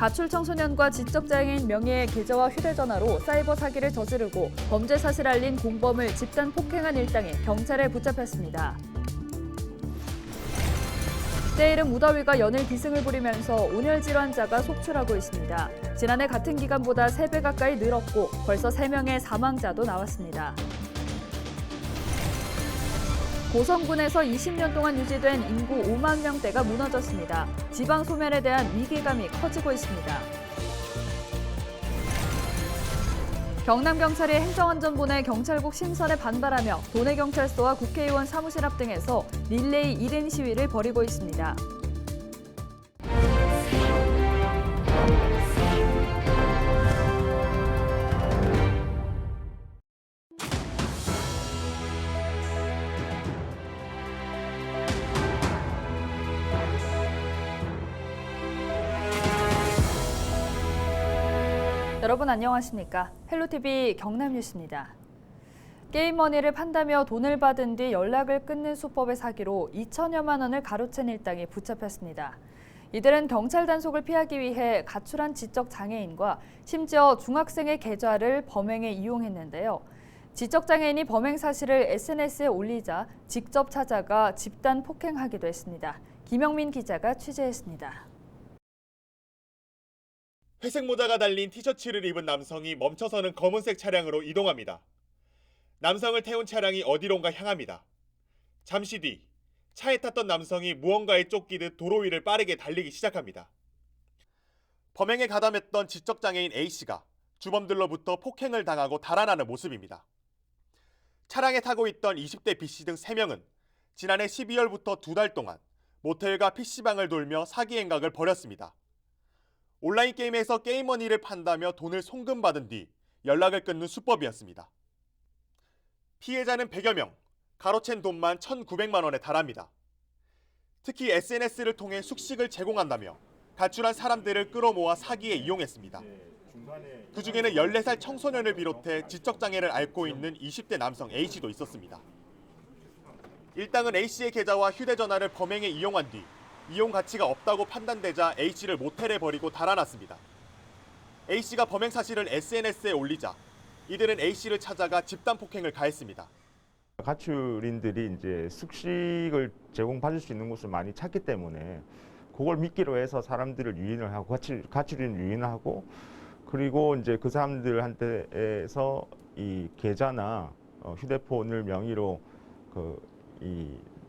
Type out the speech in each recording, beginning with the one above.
가출 청소년과 지적장애인 명의의 계좌와 휴대전화로 사이버 사기를 저지르고 범죄 사실을 알린 공범을 집단 폭행한 일당이 경찰에 붙잡혔습니다. 때이른 무더위가 연일 기승을 부리면서 온열 질환자가 속출하고 있습니다. 지난해 같은 기간보다 3배 가까이 늘었고 벌써 3명의 사망자도 나왔습니다. 고성군에서 20년 동안 유지된 인구 5만 명대가 무너졌습니다. 지방 소멸에 대한 위기감이 커지고 있습니다. 경남경찰이 행정안전본의 경찰국 신설에 반발하며 도내경찰서와 국회의원 사무실 앞 등에서 릴레이 1인 시위를 벌이고 있습니다. 여러분 안녕하십니까? 헬로티비 경남뉴스입니다. 게임머니를 판다며 돈을 받은 뒤 연락을 끊는 수법의 사기로 2천여만 원을 가로챈 일당이 붙잡혔습니다. 이들은 경찰 단속을 피하기 위해 가출한 지적장애인과 심지어 중학생의 계좌를 범행에 이용했는데요. 지적장애인이 범행 사실을 SNS에 올리자 직접 찾아가 집단 폭행하기도 했습니다. 김영민 기자가 취재했습니다. 회색 모자가 달린 티셔츠를 입은 남성이 멈춰서는 검은색 차량으로 이동합니다. 남성을 태운 차량이 어디론가 향합니다. 잠시 뒤 차에 탔던 남성이 무언가에 쫓기듯 도로 위를 빠르게 달리기 시작합니다. 범행에 가담했던 지적장애인 A씨가 주범들로부터 폭행을 당하고 달아나는 모습입니다. 차량에 타고 있던 20대 B씨 등 3명은 지난해 12월부터 2달 동안 모텔과 PC방을 돌며 사기 행각을 벌였습니다. 온라인 게임에서 게임머니를 판다며 돈을 송금받은 뒤 연락을 끊는 수법이었습니다. 피해자는 100여 명, 가로챈 돈만 1,900만 원에 달합니다. 특히 SNS를 통해 숙식을 제공한다며 가출한 사람들을 끌어모아 사기에 이용했습니다. 그중에는 14살 청소년을 비롯해 지적장애를 앓고 있는 20대 남성 A씨도 있었습니다. 일당은 A씨의 계좌와 휴대전화를 범행에 이용한 뒤 이용 가치가 없다고 판단되자 A씨를 모텔에 버리고 달아났습니다. A씨가 범행 사실을 SNS에 올리자 이들은 A씨를 찾아가 집단 폭행을 가했습니다. 가출인들이 이제 숙식을 제공받을 수 있는 곳을 많이 찾기 때문에 그걸 미끼로 해서 사람들을 유인을 하고 가출인 유인을 하고 그리고 이제 그 사람들한테서 이 계좌나 휴대폰을 명의로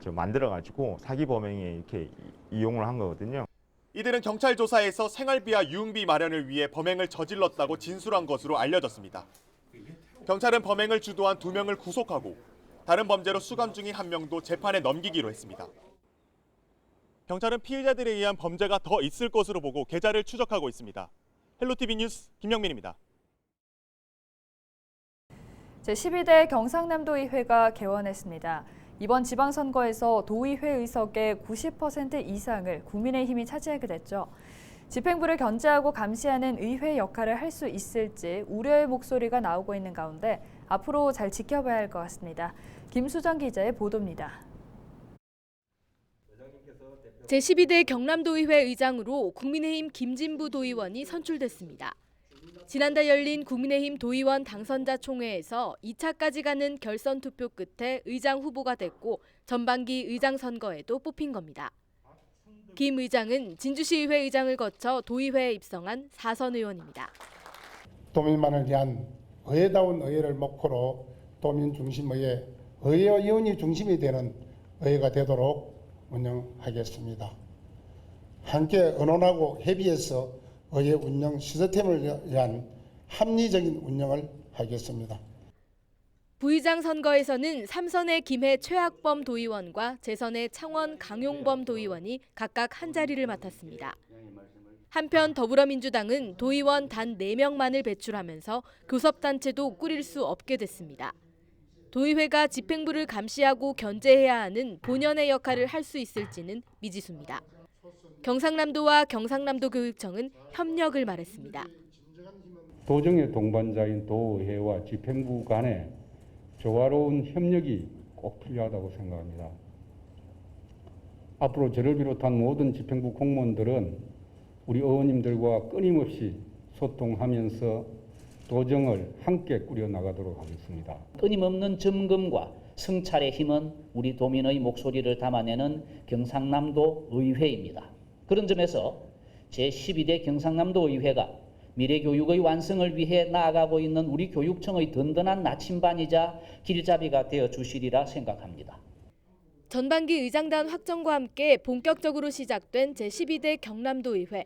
만들어가지고 사기 범행에 이렇게 이용을 한 거거든요. 이들은 경찰 조사에서 생활비와 유흥비 마련을 위해 범행을 저질렀다고 진술한 것으로 알려졌습니다. 경찰은 범행을 주도한 2명을 구속하고 다른 범죄로 수감 중인 1명도 재판에 넘기기로 했습니다. 경찰은 피해자들에 의한 범죄가 더 있을 것으로 보고 계좌를 추적하고 있습니다. 헬로티비 뉴스 김영민입니다. 제12대 경상남도의회가 개원했습니다. 이번 지방선거에서 도의회 의석의 90% 이상을 국민의힘이 차지하게 됐죠. 집행부를 견제하고 감시하는 의회 역할을 할 수 있을지 우려의 목소리가 나오고 있는 가운데 앞으로 잘 지켜봐야 할 것 같습니다. 김수정 기자의 보도입니다. 제12대 경남도의회 의장으로 국민의힘 김진부 도의원이 선출됐습니다. 지난달 열린 국민의힘 도의원 당선자 총회에서 2차까지 가는 결선 투표 끝에 의장 후보가 됐고 전반기 의장 선거에도 뽑힌 겁니다. 김 의장은 진주시의회 의장을 거쳐 도의회에 입성한 4선 의원입니다. 도민만을 위한 의회다운 의회를 목표로 도민 중심의회, 의회의원이 중심이 되는 의회가 되도록 운영하겠습니다. 함께 의논하고 협의해서 의회 운영 시스템을 위한 합리적인 운영을 하겠습니다. 부의장 선거에서는 3선의 김해 최학범 도의원과 제3의 창원 강용범 도의원이 각각 한 자리를 맡았습니다. 한편 더불어민주당은 도의원 단 4명만을 배출하면서 교섭단체도 꾸릴 수 없게 됐습니다. 도의회가 집행부를 감시하고 견제해야 하는 본연의 역할을 할 수 있을지는 미지수입니다. 경상남도와 경상남도 교육청은 협력을 말했습니다. 도정의 동반자인 도의회와 집행부 간의 조화로운 협력이 꼭 필요하다고 생각합니다. 앞으로 저를 비롯한 모든 집행부 공무원들은 우리 의원님들과 끊임없이 소통하면서 도정을 함께 꾸려나가도록 하겠습니다. 끊임없는 점검과 성찰의 힘은 우리 도민의 목소리를 담아내는 경상남도 의회입니다. 그런 점에서 제12대 경상남도 의회가 미래교육의 완성을 위해 나아가고 있는 우리 교육청의 든든한 나침반이자 길잡이가 되어 주시리라 생각합니다. 전반기 의장단 확정과 함께 본격적으로 시작된 제12대 경남도의회.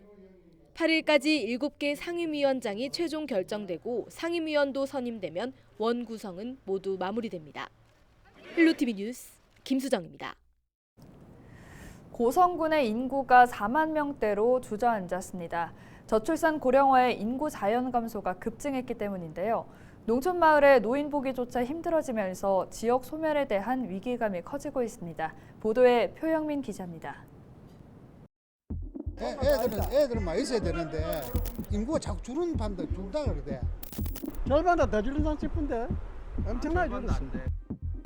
8일까지 7개 상임위원장이 최종 결정되고 상임위원도 선임되면 원 구성은 모두 마무리됩니다. 헬로티비 뉴스 김수정입니다. 고성군의 인구가 4만 명대로 주저앉았습니다. 저출산 고령화의 인구 자연 감소가 급증했기 때문인데요. 농촌 마을의 노인 보기조차 힘들어지면서 지역 소멸에 대한 위기감이 커지고 있습니다. 보도에 표영민 기자입니다. 애들은 많이 있어야 되는데 인구가 자꾸 줄은 반도 줄다 그러대. 절반도 더 줄는다 싶은데 엄청나게 줄었어.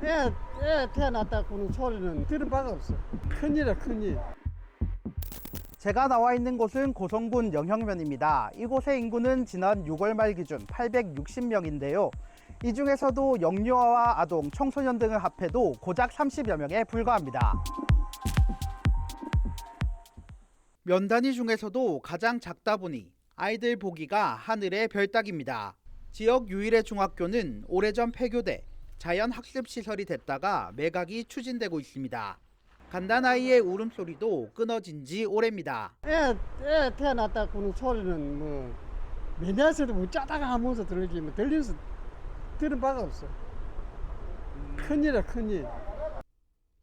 애 태어났다고는 소리는 들은 바가 없어. 큰일이야 큰일. 제가 나와 있는 곳은 고성군 영형면입니다. 이곳의 인구는 지난 6월 말 기준 860명인데요. 이 중에서도 영유아와 아동, 청소년 등을 합해도 고작 30여 명에 불과합니다. 면 단위 중에서도 가장 작다 보니 아이들 보기가 하늘의 별 따기입니다. 지역 유일의 중학교는 오래전 폐교돼 자연학습시설이 됐다가 매각이 추진되고 있습니다. 간단아이의 울음소리도 끊어진 지 오래입니다. 애 태어났다고는 소리는 뭐 매년에도 뭐 짜다가 하면서 들리지 뭐 들려서 들은 바가 없어. 큰일이야 큰일.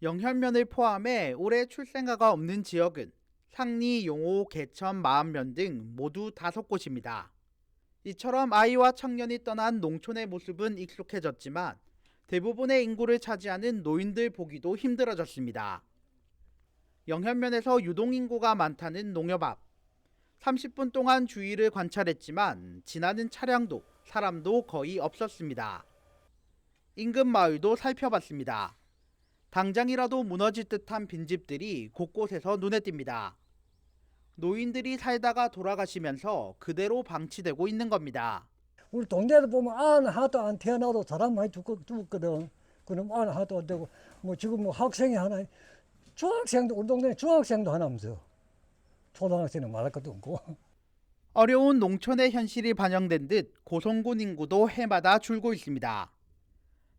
영현면을 포함해 올해 출생아가 없는 지역은 상리, 용호, 개천, 마암면 등 모두 5곳입니다. 이처럼 아이와 청년이 떠난 농촌의 모습은 익숙해졌지만 대부분의 인구를 차지하는 노인들 보기도 힘들어졌습니다. 영현면에서 유동인구가 많다는 농협 앞. 30분 동안 주위를 관찰했지만 지나는 차량도 사람도 거의 없었습니다. 인근 마을도 살펴봤습니다. 당장이라도 무너질 듯한 빈집들이 곳곳에서 눈에 띕니다. 노인들이 살다가 돌아가시면서 그대로 방치되고 있는 겁니다. 우리 동네를 보면 하나도 안 태어나도 사람 많이 죽었거든. 그럼 하나도 안 되고 뭐 지금 뭐 학생이 하나 중학생도 우리 동네 중학생도 하나 없어. 초등학생은 말할 것도 없고. 어려운 농촌의 현실이 반영된 듯 고성군 인구도 해마다 줄고 있습니다.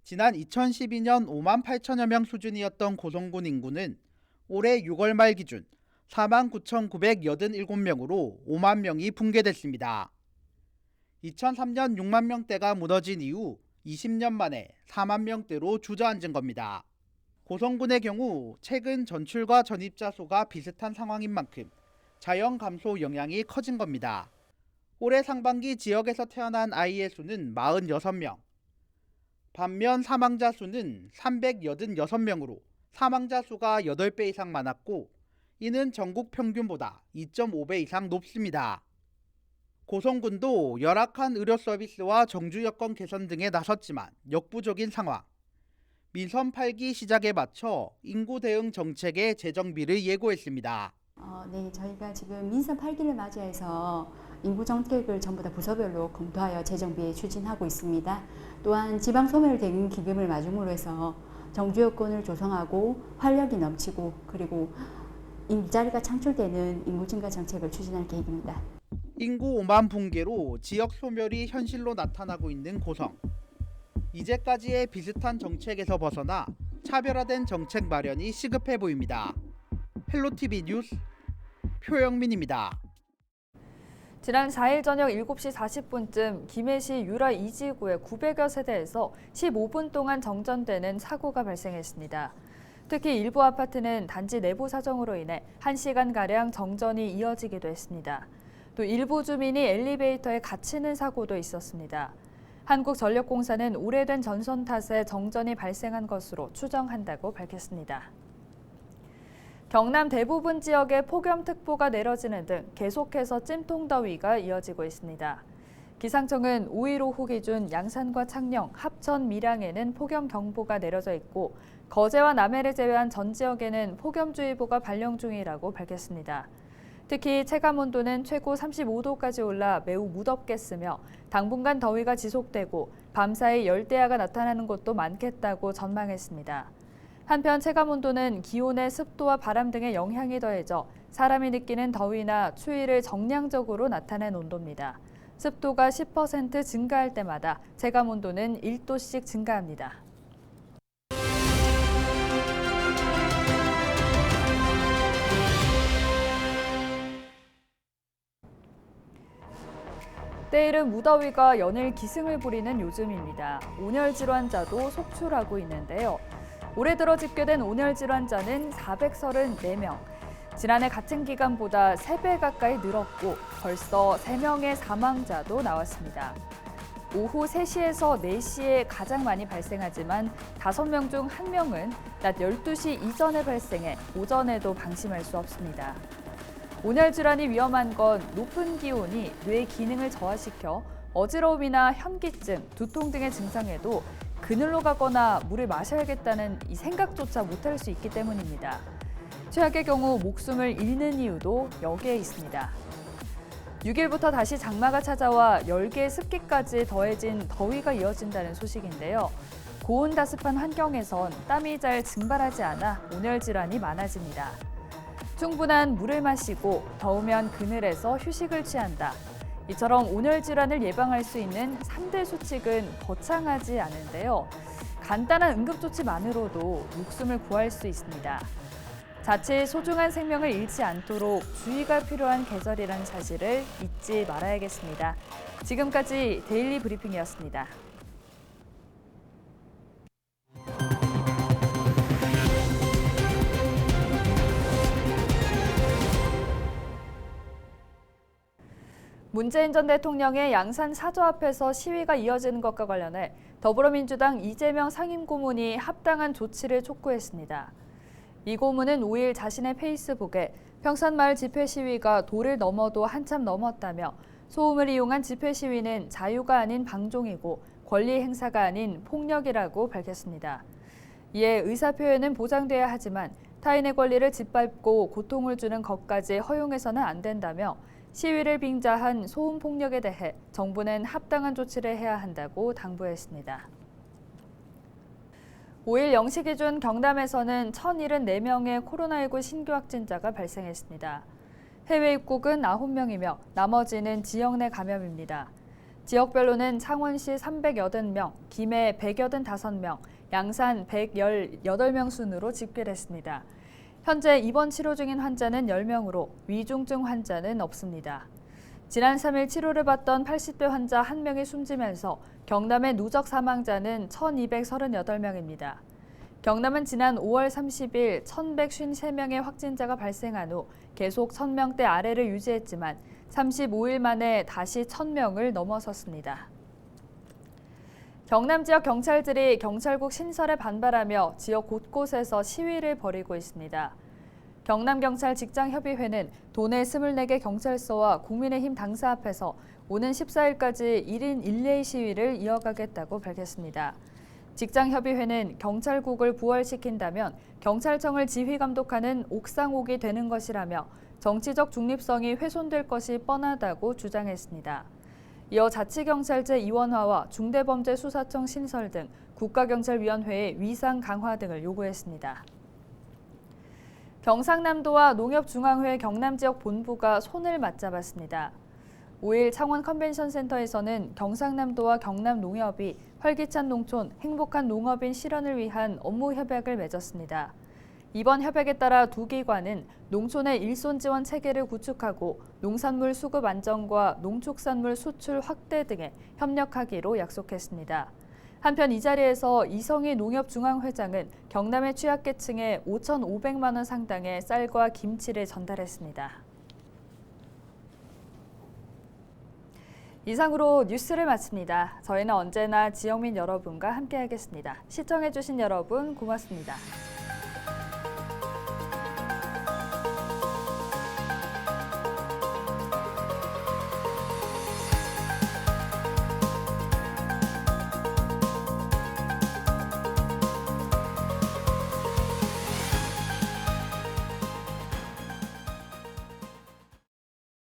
지난 2012년 5만 8천여 명 수준이었던 고성군 인구는 올해 6월 말 기준 4만 9,987명으로 5만 명이 붕괴됐습니다. 2003년 6만 명대가 무너진 이후 20년 만에 4만 명대로 주저앉은 겁니다. 고성군의 경우 최근 전출과 전입자 수가 비슷한 상황인 만큼 자연 감소 영향이 커진 겁니다. 올해 상반기 지역에서 태어난 아이의 수는 46명. 반면 사망자 수는 386명으로 사망자 수가 8배 이상 많았고 이는 전국 평균보다 2.5배 이상 높습니다. 고성군도 열악한 의료 서비스와 정주 여건 개선 등에 나섰지만 역부족인 상황. 민선 8기 시작에 맞춰 인구 대응 정책의 재정비를 예고했습니다. 네, 저희가 지금 민선 8기를 맞이해서 인구 정책을 전부 다 부서별로 검토하여 재정비 추진하고 있습니다. 또한 지방 소멸 대응 기금을 마중으로 해서 정주 여건을 조성하고 활력이 넘치고 그리고 일자리가 창출되는 인구 증가 정책을 추진할 계획입니다. 인구 5만 붕괴로 지역 소멸이 현실로 나타나고 있는 고성. 이제까지의 비슷한 정책에서 벗어나 차별화된 정책 마련이 시급해 보입니다. 헬로티비 뉴스 표영민입니다. 지난 4일 저녁 7시 40분쯤 김해시 유라 2지구의 900여 세대에서 15분 동안 정전되는 사고가 발생했습니다. 특히 일부 아파트는 단지 내부 사정으로 인해 1시간가량 정전이 이어지기도 했습니다. 또 일부 주민이 엘리베이터에 갇히는 사고도 있었습니다. 한국전력공사는 오래된 전선 탓에 정전이 발생한 것으로 추정한다고 밝혔습니다. 경남 대부분 지역에 폭염특보가 내려지는 등 계속해서 찜통더위가 이어지고 있습니다. 기상청은 5일 오후 기준 양산과 창녕, 합천, 밀양에는 폭염경보가 내려져 있고 거제와 남해를 제외한 전 지역에는 폭염주의보가 발령 중이라고 밝혔습니다. 특히 체감온도는 최고 35도까지 올라 매우 무덥겠으며 당분간 더위가 지속되고 밤사이 열대야가 나타나는 곳도 많겠다고 전망했습니다. 한편 체감온도는 기온의 습도와 바람 등의 영향이 더해져 사람이 느끼는 더위나 추위를 정량적으로 나타낸 온도입니다. 습도가 10% 증가할 때마다 체감온도는 1도씩 증가합니다. 때이른 무더위가 연일 기승을 부리는 요즘입니다. 온열 질환자도 속출하고 있는데요. 올해 들어 집계된 온열 질환자는 434명. 지난해 같은 기간보다 3배 가까이 늘었고 벌써 3명의 사망자도 나왔습니다. 오후 3시에서 4시에 가장 많이 발생하지만 5명 중 1명은 낮 12시 이전에 발생해 오전에도 방심할 수 없습니다. 온열 질환이 위험한 건 높은 기온이 뇌 기능을 저하시켜 어지러움이나 현기증, 두통 등의 증상에도 그늘로 가거나 물을 마셔야겠다는 이 생각조차 못할 수 있기 때문입니다. 최악의 경우 목숨을 잃는 이유도 여기에 있습니다. 6일부터 다시 장마가 찾아와 열기의 습기까지 더해진 더위가 이어진다는 소식인데요. 고온다습한 환경에선 땀이 잘 증발하지 않아 온열 질환이 많아집니다. 충분한 물을 마시고 더우면 그늘에서 휴식을 취한다. 이처럼 온열 질환을 예방할 수 있는 3대 수칙은 거창하지 않은데요. 간단한 응급조치만으로도 목숨을 구할 수 있습니다. 자칫 소중한 생명을 잃지 않도록 주의가 필요한 계절이라는 사실을 잊지 말아야겠습니다. 지금까지 데일리 브리핑이었습니다. 문재인 전 대통령의 양산 사저 앞에서 시위가 이어지는 것과 관련해 더불어민주당 이재명 상임고문이 합당한 조치를 촉구했습니다. 이 고문은 5일 자신의 페이스북에 평산마을 집회 시위가 도를 넘어도 한참 넘었다며 소음을 이용한 집회 시위는 자유가 아닌 방종이고 권리 행사가 아닌 폭력이라고 밝혔습니다. 이에 의사표현은 보장돼야 하지만 타인의 권리를 짓밟고 고통을 주는 것까지 허용해서는 안 된다며 시위를 빙자한 소음 폭력에 대해 정부는 합당한 조치를 해야 한다고 당부했습니다. 5일 0시 기준 경남에서는 1,074명의 코로나19 신규 확진자가 발생했습니다. 해외 입국은 9명이며 나머지는 지역 내 감염입니다. 지역별로는 창원시 380명, 김해 185명, 양산 118명 순으로 집계됐습니다. 현재 입원 치료 중인 환자는 10명으로 위중증 환자는 없습니다. 지난 3일 치료를 받던 80대 환자 1명이 숨지면서 경남의 누적 사망자는 1,238명입니다. 경남은 지난 5월 30일 1,153명의 확진자가 발생한 후 계속 1,000명대 아래를 유지했지만 35일 만에 다시 1,000명을 넘어섰습니다. 경남 지역 경찰들이 경찰국 신설에 반발하며 지역 곳곳에서 시위를 벌이고 있습니다. 경남경찰 직장협의회는 도내 24개 경찰서와 국민의힘 당사 앞에서 오는 14일까지 1인 1레이 시위를 이어가겠다고 밝혔습니다. 직장협의회는 경찰국을 부활시킨다면 경찰청을 지휘감독하는 옥상옥이 되는 것이라며 정치적 중립성이 훼손될 것이 뻔하다고 주장했습니다. 이어 자치경찰제 이원화와 중대범죄수사청 신설 등 국가경찰위원회의 위상 강화 등을 요구했습니다. 경상남도와 농협중앙회 경남지역 본부가 손을 맞잡았습니다. 5일 창원 컨벤션센터에서는 경상남도와 경남농협이 활기찬 농촌, 행복한 농업인 실현을 위한 업무 협약을 맺었습니다. 이번 협약에 따라 두 기관은 농촌의 일손 지원 체계를 구축하고 농산물 수급 안정과 농축산물 수출 확대 등에 협력하기로 약속했습니다. 한편 이 자리에서 이성희 농협중앙회장은 경남의 취약계층에 5,500만 원 상당의 쌀과 김치를 전달했습니다. 이상으로 뉴스를 마칩니다. 저희는 언제나 지역민 여러분과 함께하겠습니다. 시청해주신 여러분 고맙습니다.